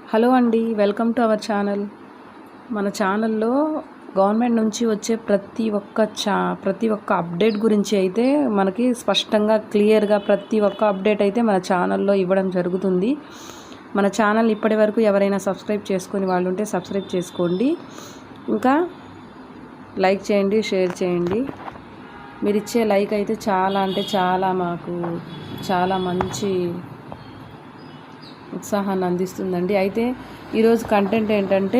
Hello అండి, welcome to our channel. మన ఛానల్లో గవర్నమెంట్ నుంచి వచ్చే ప్రతి ఒక్క అప్డేట్ గురించి అయితే మనకి స్పష్టంగా క్లియర్గా ప్రతి ఒక్క అప్డేట్ అయితే మన ఛానల్లో ఇవ్వడం జరుగుతుంది. మన ఛానల్ ఇప్పటి వరకు ఎవరైనా సబ్స్క్రైబ్ చేసుకుని వాళ్ళు ఉంటే సబ్స్క్రైబ్ చేసుకోండి. ఇంకా లైక్ చేయండి, షేర్ చేయండి. మీరు ఇచ్చే లైక్ అయితే చాలా అంటే చాలా మాకు చాలా మంచి ఉత్సాహాన్ని అందిస్తుందండి. అయితే ఈరోజు కంటెంట్ ఏంటంటే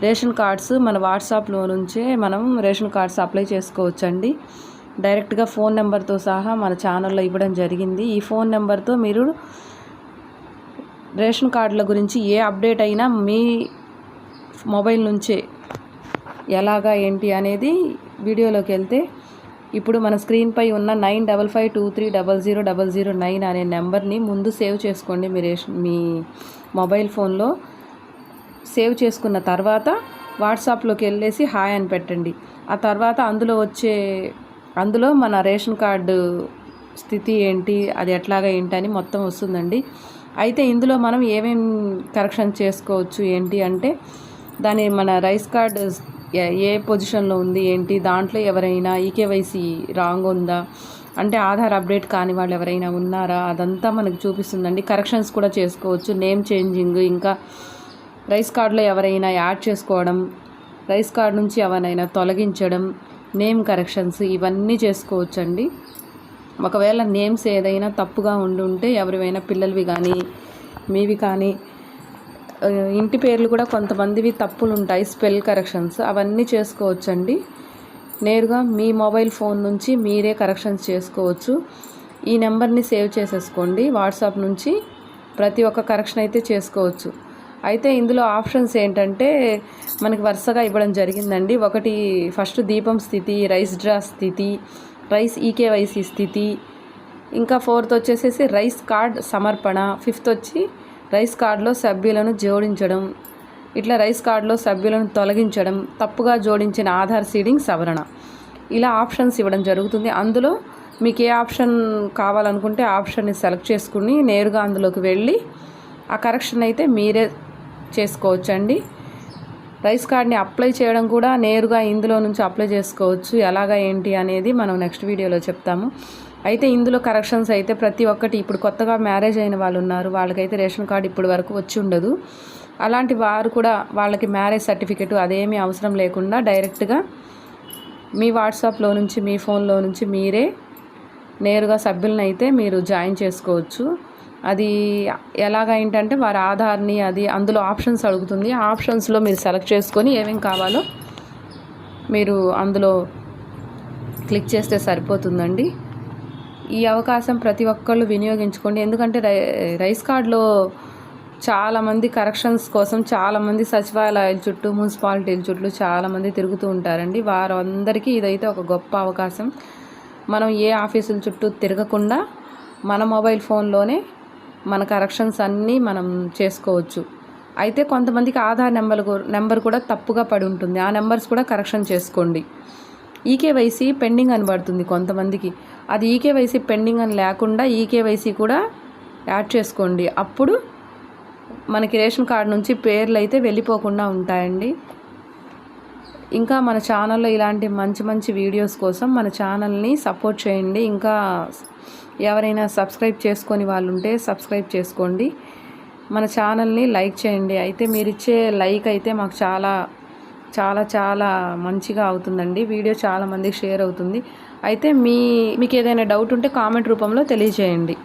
రేషన్ కార్డ్స్ మన వాట్సాప్లో నుంచే మనం రేషన్ కార్డ్స్ అప్లై చేసుకోవచ్చండి. డైరెక్ట్గా ఫోన్ నెంబర్తో సహా మన ఛానల్లో ఇవ్వడం జరిగింది. ఈ ఫోన్ నెంబర్తో మీరు రేషన్ కార్డుల గురించి ఏ అప్డేట్ అయినా మీ మొబైల్ నుంచే ఎలాగా ఏంటి అనేది వీడియోలోకి వెళ్తే ఇప్పుడు మన స్క్రీన్పై ఉన్న 9552300009 అనే నెంబర్ని ముందు సేవ్ చేసుకోండి. మీ మొబైల్ ఫోన్లో సేవ్ చేసుకున్న తర్వాత వాట్సాప్లోకి వెళ్ళేసి హాయ్ అని పెట్టండి. ఆ తర్వాత అందులో మన రేషన్ కార్డు స్థితి ఏంటి, అది ఎట్లాగా ఏంటి అని మొత్తం వస్తుందండి. అయితే ఇందులో మనం ఏమేమి కరెక్షన్ చేసుకోవచ్చు ఏంటి అంటే మన రైస్ కార్డు ఏ పొజిషన్లో ఉంది ఏంటి, దాంట్లో ఎవరైనా ఈకేవైసీ రాంగ్ ఉందా అంటే ఆధార్ అప్డేట్ కాని వాళ్ళు ఎవరైనా ఉన్నారా అదంతా మనకు చూపిస్తుందండి. కరెక్షన్స్ కూడా చేసుకోవచ్చు, నేమ్ చేంజింగ్, ఇంకా రైస్ కార్డులో ఎవరైనా యాడ్ చేసుకోవడం, రైస్ కార్డు నుంచి ఎవరైనా తొలగించడం, నేమ్ కరెక్షన్స్ ఇవన్నీ చేసుకోవచ్చండి. ఒకవేళ నేమ్స్ ఏదైనా తప్పుగా ఉంటే ఎవరివైనా పిల్లలవి కానీ మీవి కానీ ఇంటి పేర్లు కూడా కొంతమందివి తప్పులు ఉంటాయి, స్పెల్ కరెక్షన్స్ అవన్నీ చేసుకోవచ్చండి. నేరుగా మీ మొబైల్ ఫోన్ నుంచి మీరే కరెక్షన్స్ చేసుకోవచ్చు. ఈ నెంబర్ని సేవ్ చేసేసుకోండి. వాట్సాప్ నుంచి ప్రతి ఒక్క కరెక్షన్ అయితే చేసుకోవచ్చు. అయితే ఇందులో ఆప్షన్స్ ఏంటంటే మనకి వరుసగా ఇవ్వడం జరిగిందండి. ఒకటి ఫస్ట్ దీపం స్థితి, రైస్ డ్రా స్థితి, రైస్ ఈకేవైసీ స్థితి, ఇంకా ఫోర్త్ వచ్చేసేసి రైస్ కార్డ్ సమర్పణ, ఫిఫ్త్ వచ్చి రైస్ కార్డులో సభ్యులను జోడించడం, ఇట్లా రైస్ కార్డులో సభ్యులను తొలగించడం, తప్పుగా జోడించిన ఆధార్ సీడింగ్ సవరణ, ఇలా ఆప్షన్స్ ఇవ్వడం జరుగుతుంది. అందులో మీకు ఏ ఆప్షన్ కావాలనుకుంటే ఆప్షన్ని సెలెక్ట్ చేసుకుని నేరుగా అందులోకి వెళ్ళి ఆ కరెక్షన్ అయితే మీరే చేసుకోవచ్చండి. రైస్ కార్డ్ని అప్లై చేయడం కూడా నేరుగా ఇందులో నుంచి అప్లై చేసుకోవచ్చు. ఎలాగా ఏంటి అనేది మనం నెక్స్ట్ వీడియోలో చెప్తాము. అయితే ఇందులో కరెక్షన్స్ అయితే ప్రతి ఒక్కటి ఇప్పుడు కొత్తగా మ్యారేజ్ అయిన వాళ్ళు ఉన్నారు, వాళ్ళకైతే రేషన్ కార్డు ఇప్పటి వరకు వచ్చి ఉండదు. అలాంటి వారు కూడా వాళ్ళకి మ్యారేజ్ సర్టిఫికెట్ అదేమీ అవసరం లేకుండా డైరెక్ట్గా మీ వాట్సాప్లో నుంచి మీ ఫోన్లో నుంచి మీరే నేరుగా సభ్యులను అయితే మీరు జాయిన్ చేసుకోవచ్చు. అది ఎలాగ ఏంటంటే వారి ఆధార్ని అది అందులో ఆప్షన్స్ అడుగుతుంది. ఆ ఆప్షన్స్లో మీరు సెలెక్ట్ చేసుకొని ఏమేమి కావాలో మీరు అందులో క్లిక్ చేస్తే సరిపోతుందండి. ఈ అవకాశం ప్రతి ఒక్కళ్ళు వినియోగించుకోండి. ఎందుకంటే రైస్ కార్డులో చాలామంది కరెక్షన్స్ కోసం చాలామంది సచివాలయాల చుట్టూ, మున్సిపాలిటీల చుట్టూ చాలామంది తిరుగుతూ ఉంటారండి. వారందరికీ ఇదైతే ఒక గొప్ప అవకాశం. మనం ఏ ఆఫీసుల చుట్టూ తిరగకుండా మన మొబైల్ ఫోన్లోనే మన కరెక్షన్స్ అన్నీ మనం చేసుకోవచ్చు. అయితే కొంతమందికి ఆధార్ నెంబర్ కూడా తప్పుగా పడి ఉంటుంది. ఆ నెంబర్స్ కూడా కరెక్షన్ చేసుకోండి. ఈకేవైసీ పెండింగ్ అని పడుతుంది కొంతమందికి. అది ఈకేవైసీ పెండింగ్ అని లేకుండా ఈకేవైసీ కూడా యాడ్ చేసుకోండి. అప్పుడు మనకి రేషన్ కార్డు నుంచి పేర్లు అయితే వెళ్ళిపోకుండా ఉంటాయండి. ఇంకా మన ఛానల్లో ఇలాంటి మంచి మంచి వీడియోస్ కోసం మన ఛానల్ని సపోర్ట్ చేయండి. ఇంకా ఎవరైనా సబ్స్క్రైబ్ చేసుకొని వాళ్ళు ఉంటే సబ్స్క్రైబ్ చేసుకోండి. మన ఛానల్ని లైక్ చేయండి. అయితే మీరు ఇచ్చే లైక్ అయితే మాకు చాలా చాలా చాలా మంచిగా అవుతుందండి. వీడియో చాలామందికి షేర్ అవుతుంది. అయితే మీకు ఏదైనా డౌట్ ఉంటే కామెంట్ రూపంలో తెలియజేయండి.